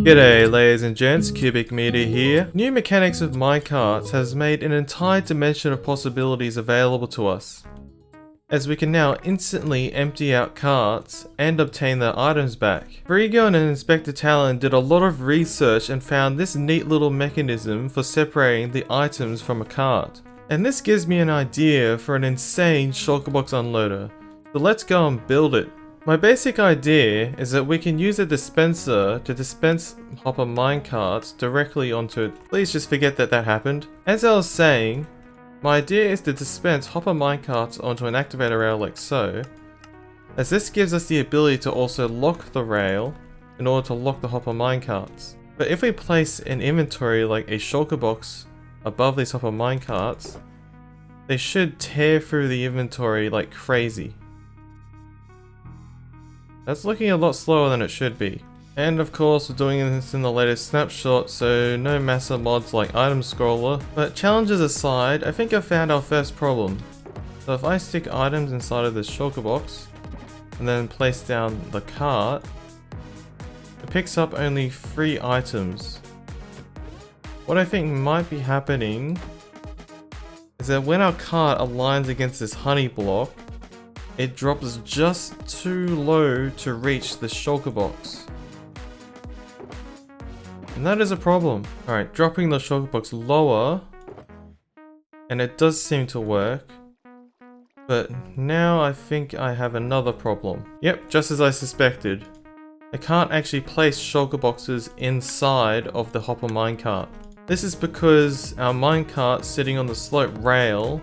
G'day ladies and gents, Cubic Media here. New mechanics of minecarts has made an entire dimension of possibilities available to us, as we can now instantly empty out carts and obtain their items back. Frigo and Inspector Talon did a lot of research and found this neat little mechanism for separating the items from a cart. And this gives me an idea for an insane shulker box unloader, so let's go and build it. My basic idea is that we can use a dispenser to dispense hopper minecarts directly onto it. Please just forget that happened. As I was saying, my idea is to dispense hopper minecarts onto an activator rail like so, as this gives us the ability to also lock the rail in order to lock the hopper minecarts. But if we place an inventory like a shulker box above these hopper minecarts, they should tear through the inventory like crazy. That's looking a lot slower than it should be. And of course we're doing this in the latest snapshot, so no massive mods like item scroller. But challenges aside, I think I've found our first problem. So if I stick items inside of this shulker box, and then place down the cart, it picks up only 3 items. What I think might be happening is that when our cart aligns against this honey block, it drops just too low to reach the shulker box. And that is a problem. Alright, dropping the shulker box lower, and it does seem to work. But now I think I have another problem. Yep, just as I suspected. I can't actually place shulker boxes inside of the hopper minecart. This is because our minecart sitting on the slope rail,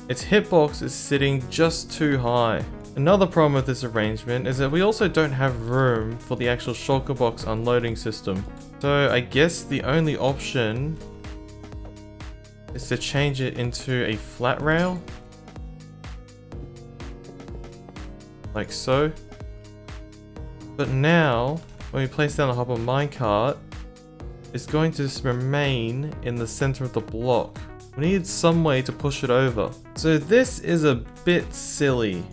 its hitbox is sitting just too high. Another problem with this arrangement is that we also don't have room for the actual shulker box unloading system. So I guess the only option is to change it into a flat rail. Like so. But now, when we place down the hopper minecart, it's going to just remain in the center of the block. We need some way to push it over. So this is a bit silly.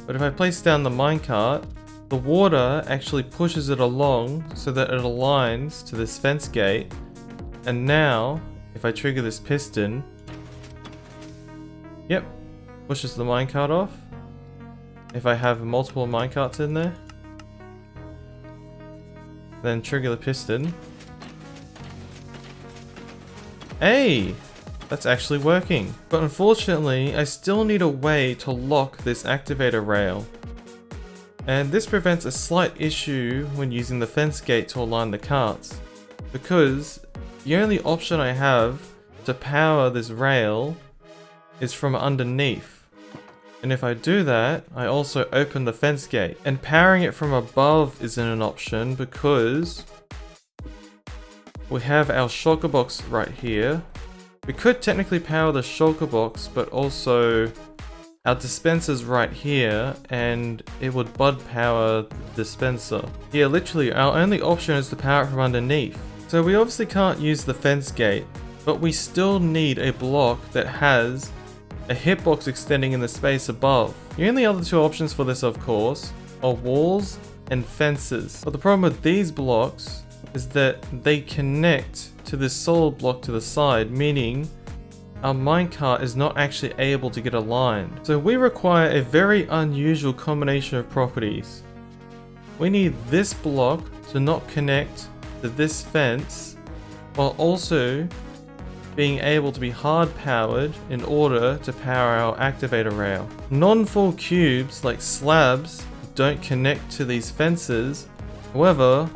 But if I place down the minecart, the water actually pushes it along so that it aligns to this fence gate. And now, if I trigger this piston, yep, pushes the minecart off. If I have multiple minecarts in there, then trigger the piston. Hey! That's actually working. But unfortunately, I still need a way to lock this activator rail. And this prevents a slight issue when using the fence gate to align the carts, because the only option I have to power this rail is from underneath. And if I do that, I also open the fence gate. And powering it from above isn't an option because we have our shulker box right here. We could technically power the shulker box, but also our dispenser's right here, and it would bud power the dispenser. Yeah, literally, our only option is to power it from underneath. So we obviously can't use the fence gate, but we still need a block that has a hitbox extending in the space above. The only other 2 options for this, of course, are walls and fences. But the problem with these blocks is that they connect to this solid block to the side, meaning our minecart is not actually able to get aligned. So we require a very unusual combination of properties. We need this block to not connect to this fence, while also being able to be hard powered in order to power our activator rail. Non-full cubes like slabs don't connect to these fences, however,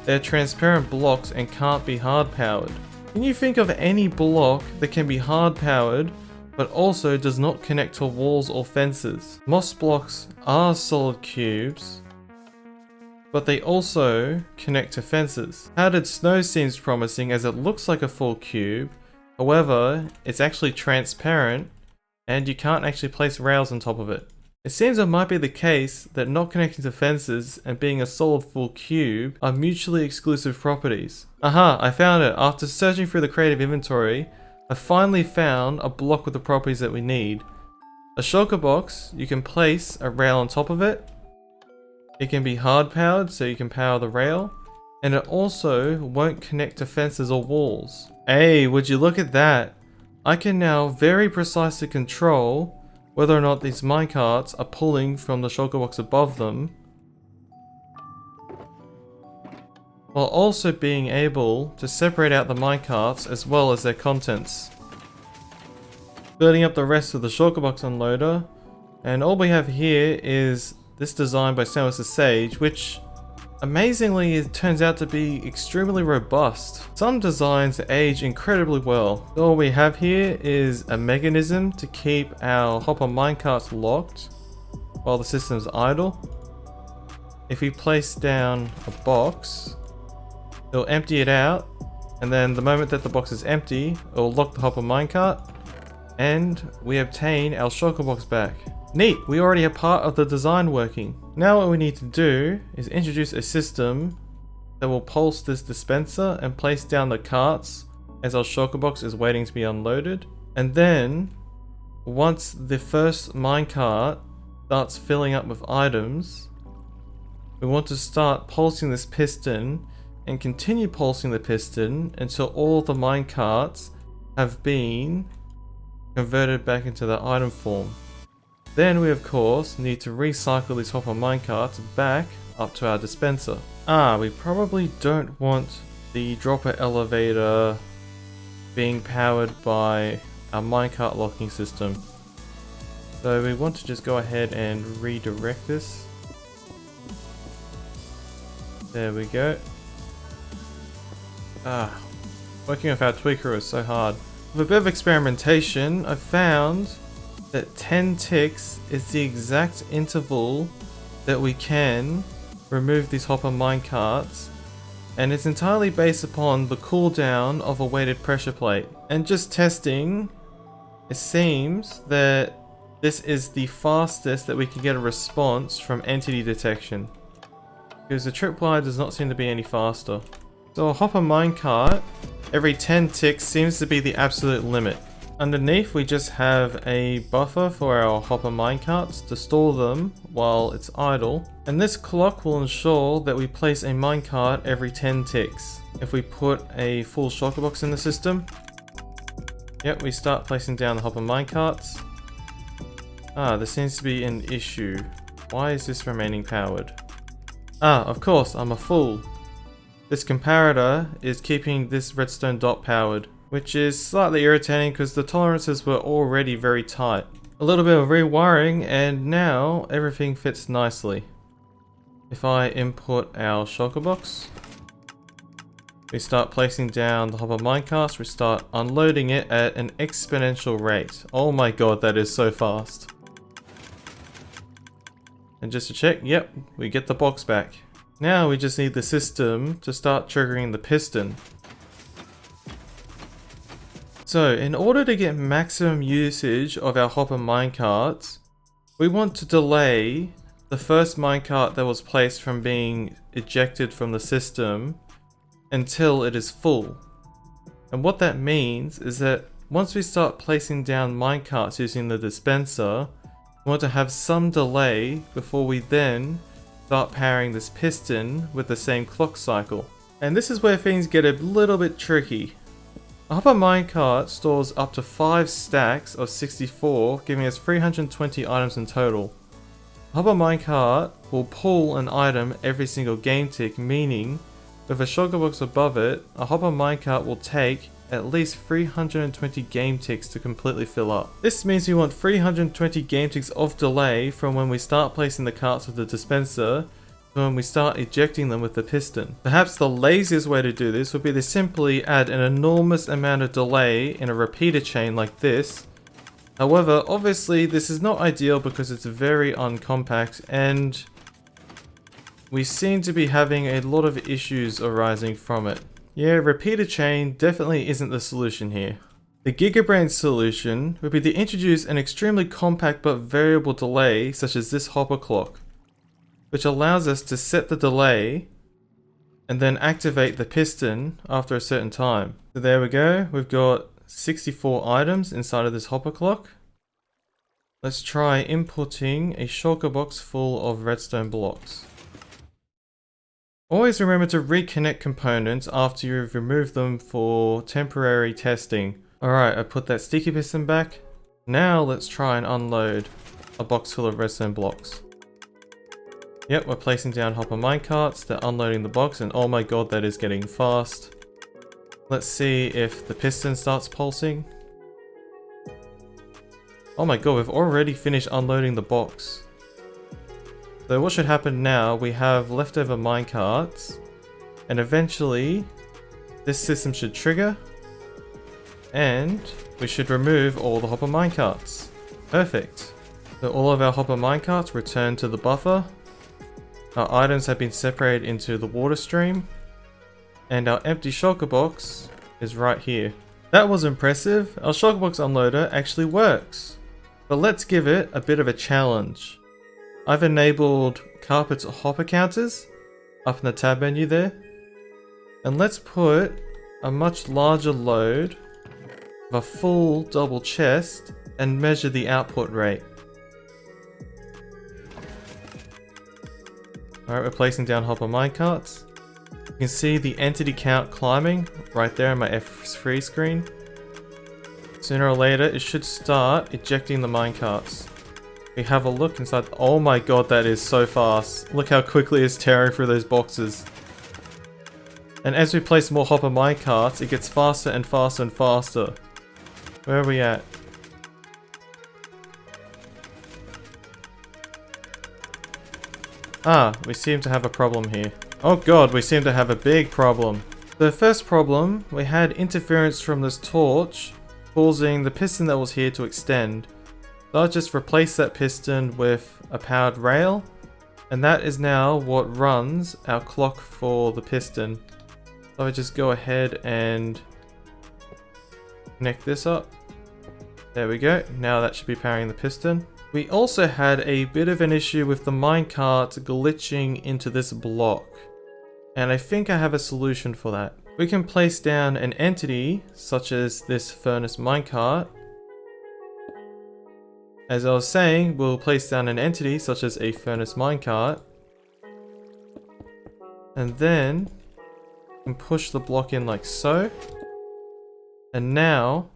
they're transparent blocks and can't be hard powered. Can you think of any block that can be hard powered but also does not connect to walls or fences? Moss blocks are solid cubes, but they also connect to fences. Powdered snow seems promising as it looks like a full cube, however, it's actually transparent and you can't actually place rails on top of it. It seems it might be the case that not connecting to fences and being a solid full cube are mutually exclusive properties. Aha, I found it. After searching through the creative inventory, I finally found a block with the properties that we need. A shulker box, you can place a rail on top of it. It can be hard powered, so you can power the rail. And it also won't connect to fences or walls. Hey, would you look at that? I can now very precisely control whether or not these minecarts are pulling from the shulker box above them, while also being able to separate out the minecarts as well as their contents. Building up the rest of the shulker box unloader, and all we have here is this design by Samus Sage, which amazingly it turns out to be extremely robust. Some designs age incredibly well. All we have here is a mechanism to keep our hopper minecarts locked while the system's idle. If we place down a box, it'll empty it out, and then the moment that the box is empty, it'll lock the hopper minecart, and we obtain our shulker box back. Neat, we already have part of the design working. Now what we need to do is introduce a system that will pulse this dispenser and place down the carts as our shulker box is waiting to be unloaded. And then, once the first minecart starts filling up with items, we want to start pulsing this piston and continue pulsing the piston until all the minecarts have been converted back into their item form. Then we of course need to recycle these hopper minecarts back up to our dispenser. We probably don't want the dropper elevator being powered by our minecart locking system. So we want to just go ahead and redirect this. There we go. Working with our tweaker is so hard. With a bit of experimentation, I found that 10 ticks is the exact interval that we can remove these hopper minecarts, and it's entirely based upon the cooldown of a weighted pressure plate. And just testing, it seems that this is the fastest that we can get a response from entity detection, because the tripwire does not seem to be any faster. So a hopper minecart every 10 ticks seems to be the absolute limit. Underneath we just have a buffer for our hopper minecarts to store them while it's idle, and this clock will ensure that we place a minecart every 10 ticks. If we put a full shulker box in the system, yep, we start placing down the hopper minecarts. There seems to be an issue. Why is this remaining powered? Of course, I'm a fool. This comparator is keeping this redstone dot powered, which is slightly irritating because the tolerances were already very tight. A little bit of rewiring and now everything fits nicely. If I input our shulker box, we start placing down the hopper minecarts, we start unloading it at an exponential rate. Oh my god, that is so fast. And just to check, yep, we get the box back. Now we just need the system to start triggering the piston. So in order to get maximum usage of our hopper minecarts, we want to delay the first minecart that was placed from being ejected from the system until it is full. And what that means is that once we start placing down minecarts using the dispenser, we want to have some delay before we then start powering this piston with the same clock cycle. And this is where things get a little bit tricky. A hopper minecart stores up to 5 stacks of 64, giving us 320 items in total. A hopper minecart will pull an item every single game tick, meaning with a shulker box above it, a hopper minecart will take at least 320 game ticks to completely fill up. This means we want 320 game ticks of delay from when we start placing the carts with the dispenser to when we start ejecting them with the piston. Perhaps the laziest way to do this would be to simply add an enormous amount of delay in a repeater chain like this. However, obviously this is not ideal because it's very uncompact and we seem to be having a lot of issues arising from it. Yeah, repeater chain definitely isn't the solution here. The Gigabrain solution would be to introduce an extremely compact but variable delay such as this hopper clock, which allows us to set the delay and then activate the piston after a certain time. So there we go, we've got 64 items inside of this hopper clock. Let's try inputting a shulker box full of redstone blocks. Always remember to reconnect components after you've removed them for temporary testing. Alright, I put that sticky piston back. Now let's try and unload a box full of redstone blocks. Yep, we're placing down hopper minecarts, they're unloading the box, and oh my god, that is getting fast. Let's see if the piston starts pulsing. Oh my god, we've already finished unloading the box. So what should happen now, we have leftover minecarts, and eventually this system should trigger, and we should remove all the hopper minecarts. Perfect. So all of our hopper minecarts return to the buffer. Our items have been separated into the water stream, and our empty shulker box is right here. That was impressive. Our shulker box unloader actually works. But let's give it a bit of a challenge. I've enabled carpets hopper counters up in the tab menu there. And let's put a much larger load of a full double chest and measure the output rate. Alright, we're placing down hopper minecarts. You can see the entity count climbing right there on my F3 screen. Sooner or later, it should start ejecting the minecarts. We have a look inside. Oh my god, that is so fast. Look how quickly it's tearing through those boxes. And as we place more hopper minecarts, it gets faster and faster and faster. Where are we at? Ah, we seem to have a problem here. Oh god, we seem to have a big problem. The first problem, we had interference from this torch, causing the piston that was here to extend. So I just replaced that piston with a powered rail, and that is now what runs our clock for the piston. So I just go ahead and connect this up. There we go, now that should be powering the piston. We also had a bit of an issue with the minecart glitching into this block, and I think I have a solution for that. We can place down an entity such as this furnace minecart. As I was saying, we'll place down an entity such as a furnace minecart, and then we can push the block in like so. And now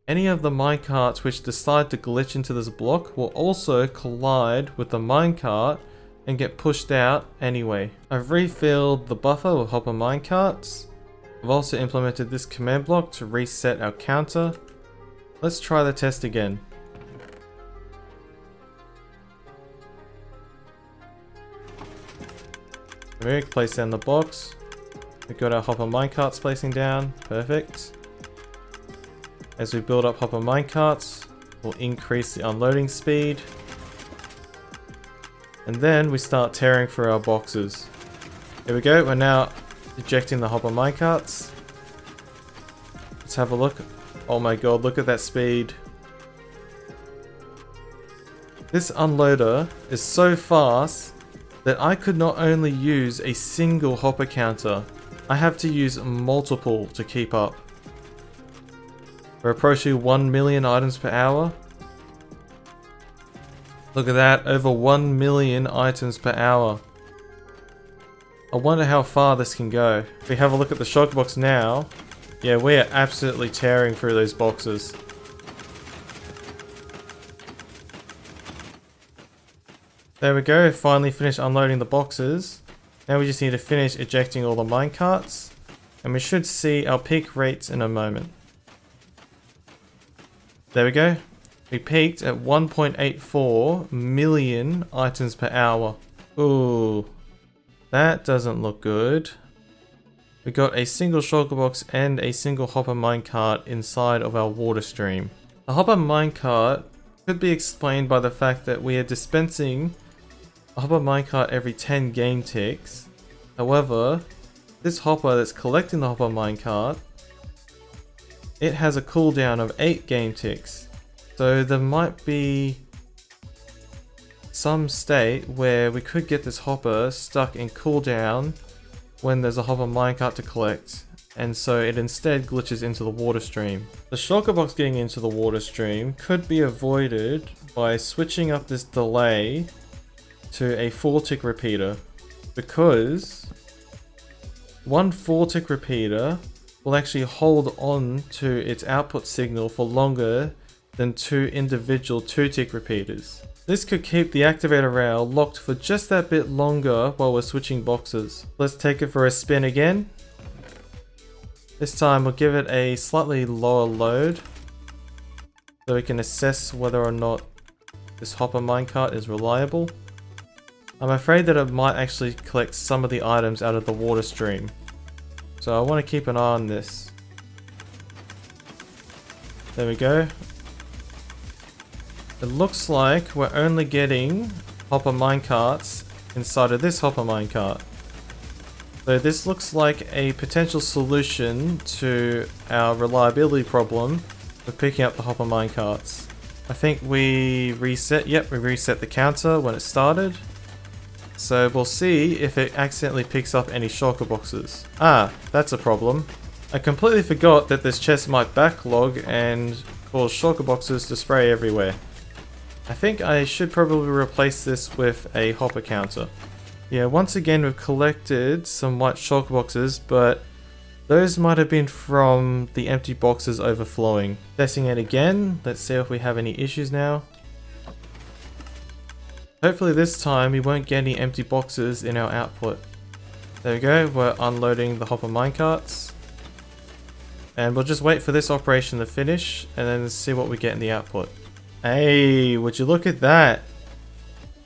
any of the minecarts which decide to glitch into this block will also collide with the minecart and get pushed out anyway. I've refilled the buffer with hopper minecarts. I've also implemented this command block to reset our counter. Let's try the test again. We place down the box. We've got our hopper minecarts placing down. Perfect. As we build up hopper minecarts, we'll increase the unloading speed. And then we start tearing through our boxes. Here we go, we're now ejecting the hopper minecarts. Let's have a look. Oh my god, look at that speed. This unloader is so fast that I could not only use a single hopper counter, I have to use multiple to keep up. We're approaching 1 million items per hour. Look at that, over 1 million items per hour. I wonder how far this can go. If we have a look at the shulker box now, yeah, we are absolutely tearing through those boxes. There we go, finally finished unloading the boxes. Now we just need to finish ejecting all the minecarts, and we should see our peak rates in a moment. There we go. We peaked at 1.84 million items per hour. Ooh, that doesn't look good. We got a single shulker box and a single hopper minecart inside of our water stream. The hopper minecart could be explained by the fact that we are dispensing a hopper minecart every 10 game ticks. However, this hopper that's collecting the hopper minecart, it has a cooldown of 8 game ticks. So there might be some state where we could get this hopper stuck in cooldown when there's a hopper minecart to collect, and so it instead glitches into the water stream. The shulker box getting into the water stream could be avoided by switching up this delay to a 4-tick repeater, because one 4-tick repeater will actually hold on to its output signal for longer than 2 individual 2-tick repeaters. This could keep the activator rail locked for just that bit longer while we're switching boxes. Let's take it for a spin again. This time we'll give it a slightly lower load so we can assess whether or not this hopper minecart is reliable. I'm afraid that it might actually collect some of the items out of the water stream. So I want to keep an eye on this. There we go. It looks like we're only getting hopper minecarts inside of this hopper minecart. So this looks like a potential solution to our reliability problem for picking up the hopper minecarts. I think we reset the counter when it started. So we'll see if it accidentally picks up any shulker boxes. Ah, that's a problem. I completely forgot that this chest might backlog and cause shulker boxes to spray everywhere. I think I should probably replace this with a hopper counter. Yeah, once again we've collected some white shulker boxes, but those might have been from the empty boxes overflowing. Testing it again, let's see if we have any issues now. Hopefully this time we won't get any empty boxes in our output. There we go, we're unloading the hopper minecarts. And we'll just wait for this operation to finish and then see what we get in the output. Hey, would you look at that?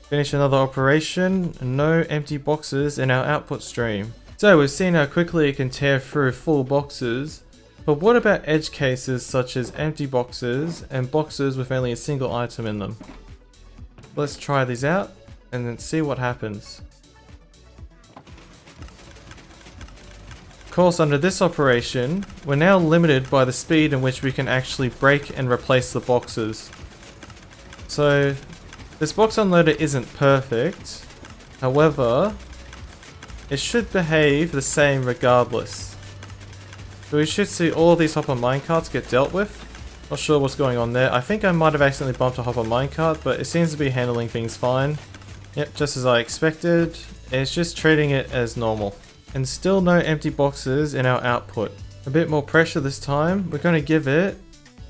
Finish another operation, no empty boxes in our output stream. So we've seen how quickly it can tear through full boxes, but what about edge cases such as empty boxes and boxes with only a single item in them? Let's try these out and then see what happens. Of course, under this operation, we're now limited by the speed in which we can actually break and replace the boxes. So this box unloader isn't perfect, however, it should behave the same regardless. So we should see all of these hopper minecarts get dealt with. Not sure what's going on there. I think I might have accidentally bumped a hopper minecart, but it seems to be handling things fine. Yep, just as I expected. It's just treating it as normal. And still no empty boxes in our output. A bit more pressure this time. We're going to give it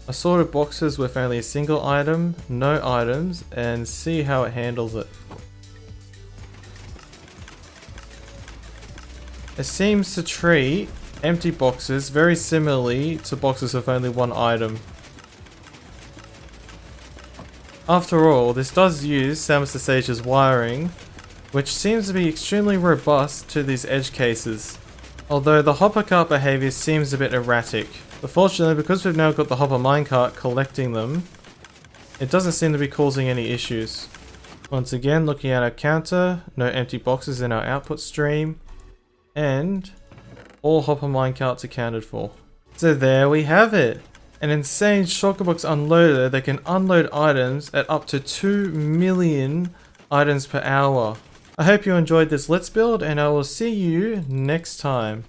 assorted boxes with only a single item, no items, and see how it handles it. It seems to treat empty boxes very similarly to boxes with only one item. After all, this does use Samus the Sage's wiring, which seems to be extremely robust to these edge cases. Although the hopper cart behavior seems a bit erratic. But fortunately, because we've now got the hopper minecart collecting them, it doesn't seem to be causing any issues. Once again, looking at our counter, no empty boxes in our output stream, and all hopper minecarts accounted for. So there we have it! An insane shulker box unloader that can unload items at up to 2 million items per hour. I hope you enjoyed this Let's Build, and I will see you next time.